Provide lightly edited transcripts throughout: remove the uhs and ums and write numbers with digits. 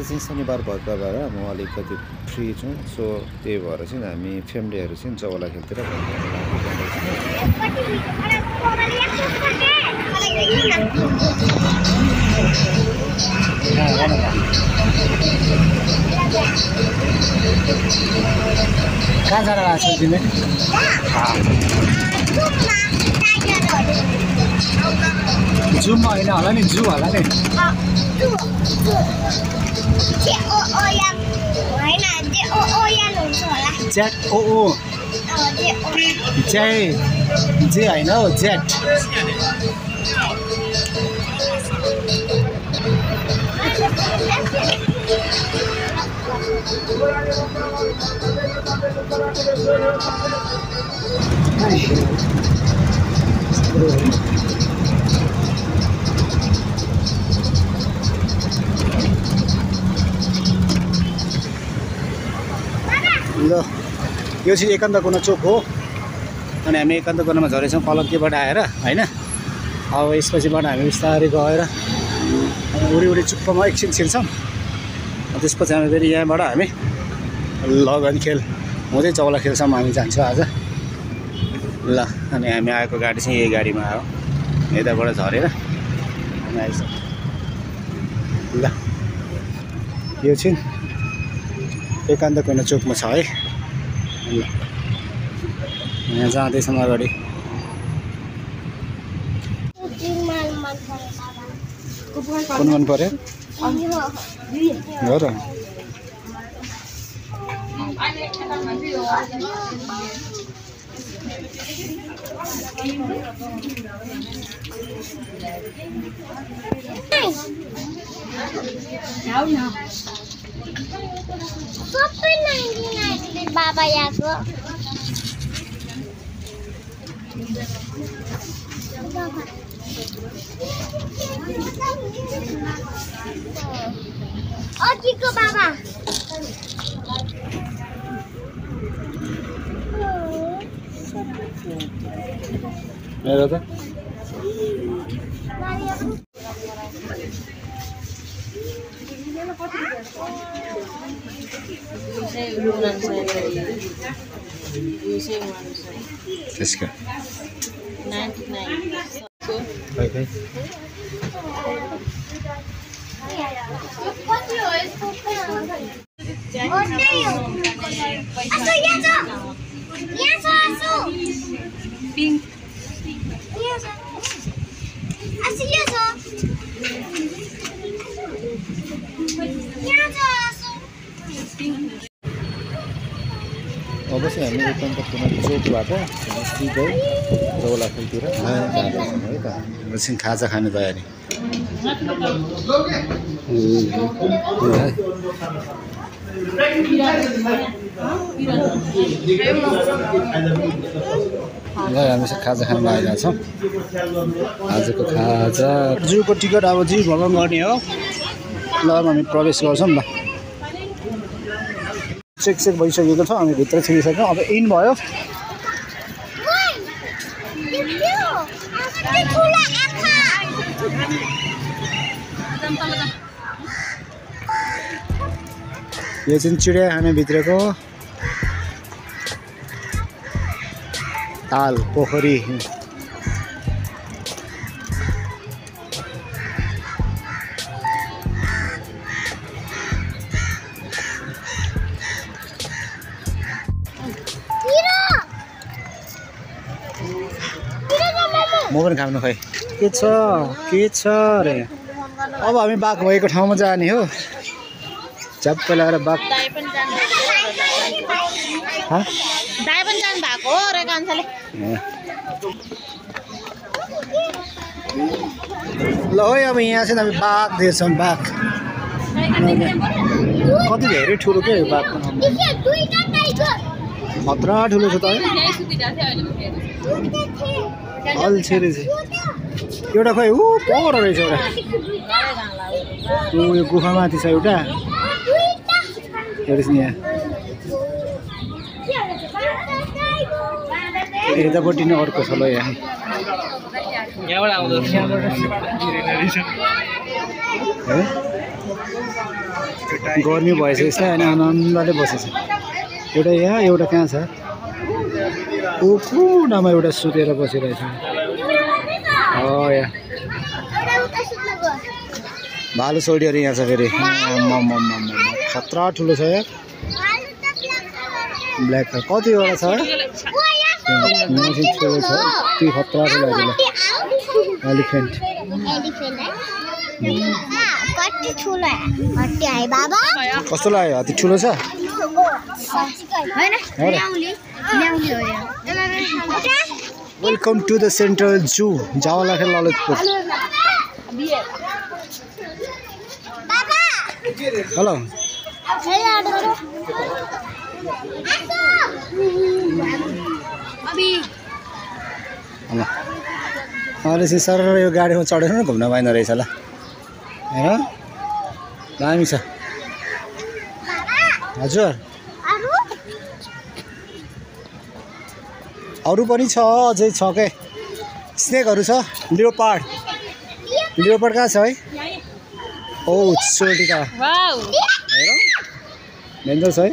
चाहिँ शनिबार भएको भएर म अलिकति फ्री छु सो त्यही भएर चाहिँ हामी फ्यामिलीहरू चाहिँ चौला खेलतिर कहाँ जान लाग्छ तिमी जूमा होइन होला नि जू होला नि जेट ओ जे होइन हौ जेट ल यो चाहिँ एकान्त कोना चोक हो अनि हामी एकान्त कोनामा झरेछौँ कलङ्कीबाट आएर होइन अब यसपछिबाट हामी बिस्तारै गएर उडी चुप्पमा एकछिन छिर्छौँ त्यसपछि हामी फेरि यहाँबाट हामी लगन खेल हुँदै चौला खेलसम्म हामी जान्छौँ आज ल अनि हामी आएको गाडी चाहिँ यही गाडीमा आयो यताबाट झरेर हामी आइसक्यौँ ल यो चाहिँ एकान्त कोना चोकमा छ है ल यहाँ जाँदैछौँ अगाडि कुन मन पर्यो हो र सबै 99 बाबा यहाँको अघिको बाबा मेरो त त्यसको 99 अब चाहिँ हामी एकान्त कोना चोकबाट सिधै चौला खेलतिर जाँदैछौँ है त एकछिन खाजा खाने तयारी ल हामी चाहिँ खाजा खान लागेका छौँ आजको खाजा जूको टिकट अब जू भ्रमण गर्ने हो ल हामी प्रवेश गर्छौँ ल चेक भइसकेको छ हामी भित्र छिरिसक्यौँ अब इन भयो यो चाहिँ चिडियाखाना भित्रको ताल पोखरी म पनि खानु खै के छ अरे अब हामी बाघ भएको ठाउँमा जाने हो झप्प लगाएर बाघ ल है अब यहाँ चाहिँ हामी बाघ देख्छौँ बाघ कति धेरै ठुलो के बाघ खतरा ठुलो छ त है अल्छे रहेछ एउटा खै ऊ पर रहेछ एउटा यो गुफामाथि छ एउटा हेर्नुहोस् नि यहाँ यतापट्टि नै अर्को छ ल यहाँ यहाँबाट आउँदो गर्मी भइसकेको छ होइन आनन्दले बसेछ एउटा यहाँ एउटा कहाँ छ ऊ कुनामा एउटा सुतेर बसिरहेछ यहाँ भालु सोल्डीहरू यहाँ छ फेरि खतरा ठुलो छ यहाँ ब्ल्याक कतिवटा छ ठुलो छ त्यो खतरा ठुलो एलिफेन्ट कस्तो लाग्यो हात्ती ठुलो छ welcome to the central zoo Jawalakhel Lalitpur hello अहिले चाहिँ सर यो गाडीमा चढेर न घुम्न पाइँदो रहेछ ल हेर दामी छ हजुर अरू पनि छ अझै छ के स्नेकहरू छ लियोपार्ड कहाँ छ है ओ सोल्टी त हेर डेन्जर छ है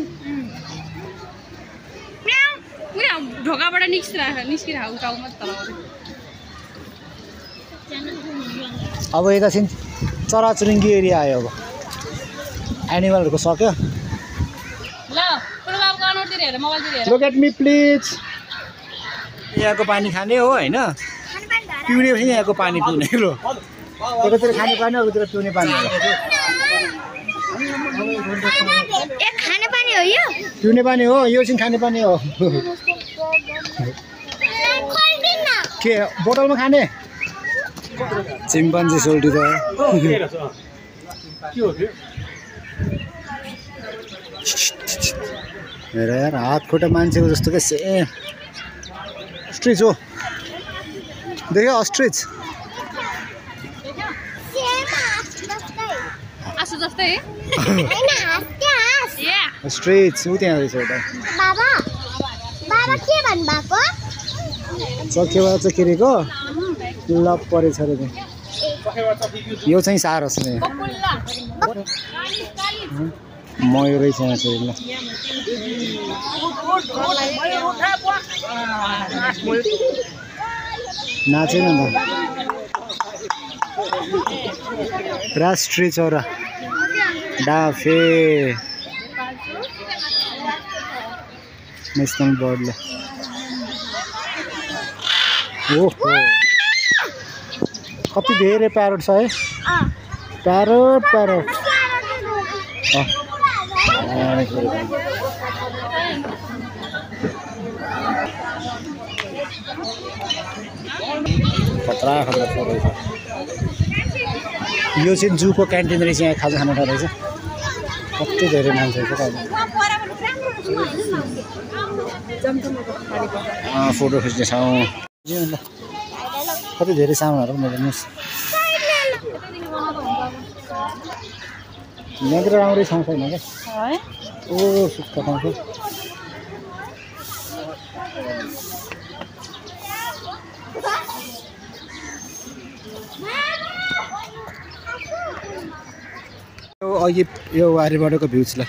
ढोकाबाट निस्किरहेको टाउमा अब एकैछिन चराचुरुङ्गी एरिया आयो अब एनिमलहरूको सक्यो लुक एट मी प्लिज यहाँको पानी खाने हो होइन पिउने पनि यहाँको पानी पिउने लो एकातिर खाने पानी अर्कोतिर पिउने पानी पिउने पानी हो यो चाहिँ खाने पानी हो के बोतलमा खाने चिम्पान्जी सोल्टी त हेर यार हात खुट्टा मान्छेको जस्तो क्या सेम अस्ट्रिच हो देख्यो अस्ट्रिच स्ट्रेच ऊ त्यहाँ रहेछ एउटा चखेवा चखेरेको लप परेछ अरे यो चाहिँ साह्रो छ मयो रहेछ यहाँ चाहिँ ल नाचेन त राष्ट्रिय चरा डाफे नेसनल बर्डले ओहो कति धेरै प्यारोट छ है प्यारोट खतरा रहेछ यो चाहिँ जूको क्यान्टिन रहेछ यहाँ खाजा खाना रहेछ कति धेरै मान्छेहरू छ फोटो खिच्नेछौँ कति धेरै सामानहरू पनि हेर्नुहोस् यहाँतिर राम्रै ठाउँ छैन क्या ओ सुक्खा ठाउँ छ अघि यो वारीबाटको भ्यूजलाई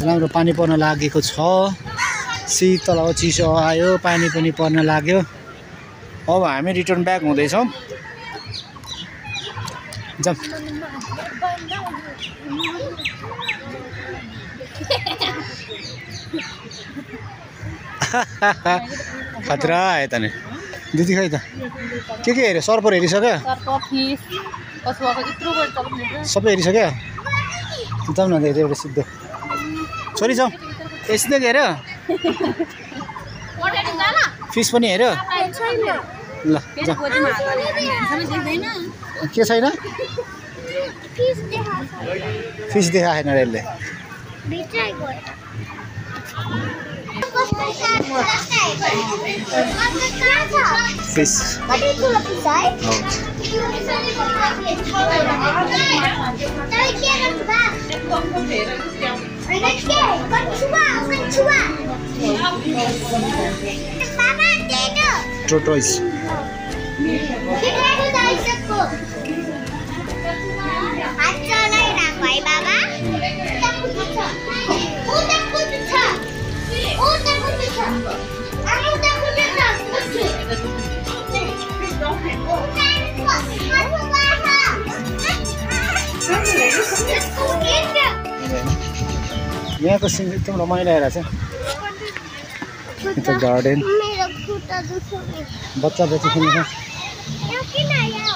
राम्रो पानी पर्न लागेको छ शीतल अब चिसो आयो पानी पनि पर्न लाग्यो अब हामी रिटर्न ब्याक हुँदैछौँ जाऊँ खतरा आयो त नि दिदी खै त के हेऱ्यो सर्पर हेरिसक्यो सबै हेरिसक्यो जाउँ न एउटा सिधो छोरी जाउँ यस्तो हेऱ्यो फिस पनि हेऱ्यो ल के छैन फिस देखाएन यसले फिस tortoise Baba यहाँको सिन एकदम रमाइलो आइरहेको छ गार्डन मेरो खुट्टा दुख्छ बच्चा बच्ची खेल्नु छ यहाँ किन आयो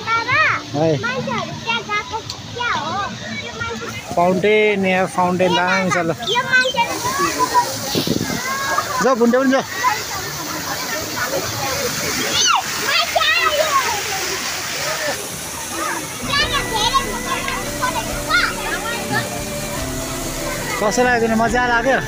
बाबा है मान्छेहरु त्यहाँ गएको क्या हो त्यो मान्छे फाउन्टेन यहाँ फाउन्टेन दामी छ ल यो मान्छेले जाऊ बुन्टे पनि जाऊ मान्छे आयो त्यहाँ धेरै कसरी आइदिनु मजा लाग्यो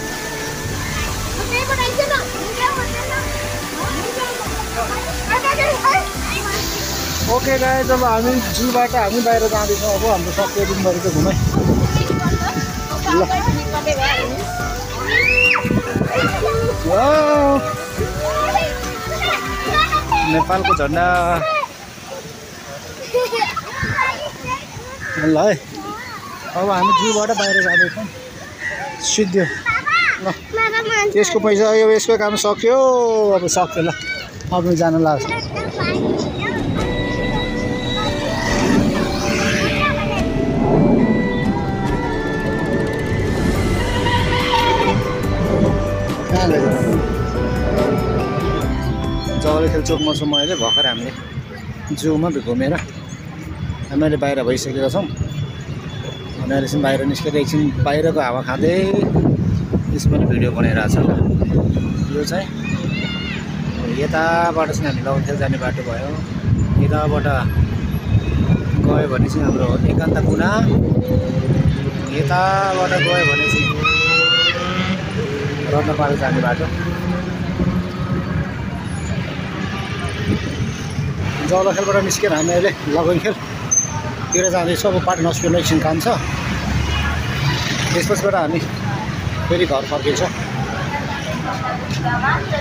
ओके गाइस अब हामी जूबाट हामी बाहिर जाँदैछौँ अब हाम्रो सबै दिनभरि चाहिँ घुमाइ नेपालको झन्डा ल है अब हामी जूबाट बाहिर जाँदैछौँ सिद्धो ल यसको पैसा यो यसको काम सक्यो अब सक्यो ल अब जान लाग्छ जवलखेल चोकमा छौँ अहिले भर्खर हामीले जूमा घुमेर हामीले बाहिर भइसकेका छौँ अनि अहिले चाहिँ बाहिर निस्केर एकछिन बाहिरको हावा खाँदै यसमा भिडियो बनाइरहेको छ यो चाहिँ यताबाट चाहिँ हामी लवनखेल जाने बाटो भयो यताबाट गयो भने चाहिँ हाम्रो एकान्त कुना यताबाट गयो भने चाहिँ रत्नपाल जाने बाटो जवलखेलबाट निस्केर हामी अहिले लगनखेलतिर जाँदैछौँ अब पाटन हस्पिटल एकछिन काम छ त्यसपछिबाट हामी फेरि घर फर्किन्छौँ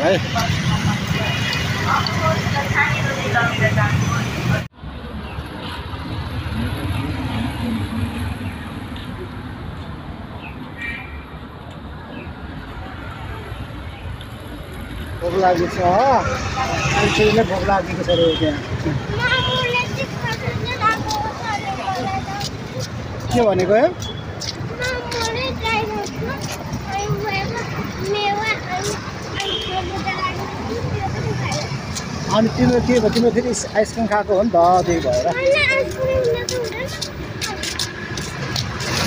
है भोक लागेको छ हो भोक लागेको छ अरे त्यहाँ के भनेको अनि तिम्रो के भयो तिम्रो फेरि आइसक्रिम खाएको हो नि त त्यही भएर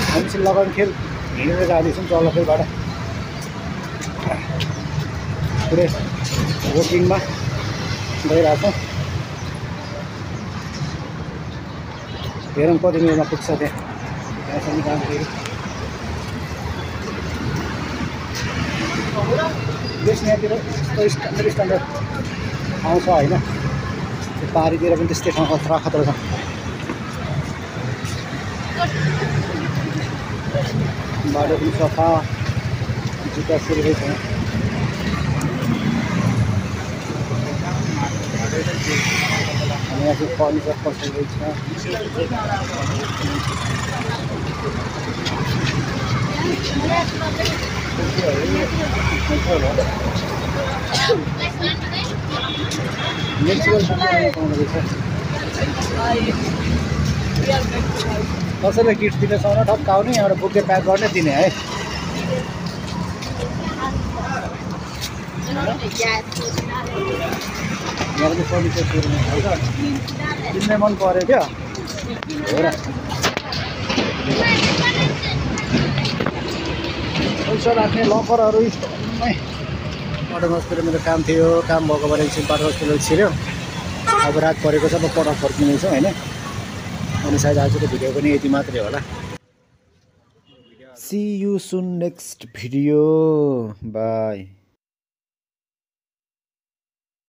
हामी चाहिँ लगनखेल हिँडेर जाँदैछौँ जवलखेलबाट पुरै वकिङमा गइरहेछौँ हेरौँ कति मिनटमा पुग्छ त्यहाँसम्म जाँदाखेरि बेस यहाँतिर यस्तो स्ट्यान्डर्ड ठाउँ छ होइन त्यो पारीतिर पनि त्यस्तै ठाउँ खतरा खतरा छ बाटो पनि सफा जुत्ता सुरुकै छ अनि यहाँ चाहिँ फर्निचर पसलकै कसैलाई गिफ्ट दिने साउन ठप्काउने एउटा बुके प्याक गर्ने दिने है यहाँ पनि फर्निचर तिमीलाई मन पऱ्यो क्या हो र पैसा राख्ने लकरहरू स्टलमै पाटन हस्पिटल मेरो काम थियो काम भएको भएर एकछिन पाटन हस्पिटल छिर्यो अब रात परेको छ अब पटक फर्किनेछ होइन अनि सायद आजको भिडियो पनि यति मात्रै होला See you soon next video. Bye.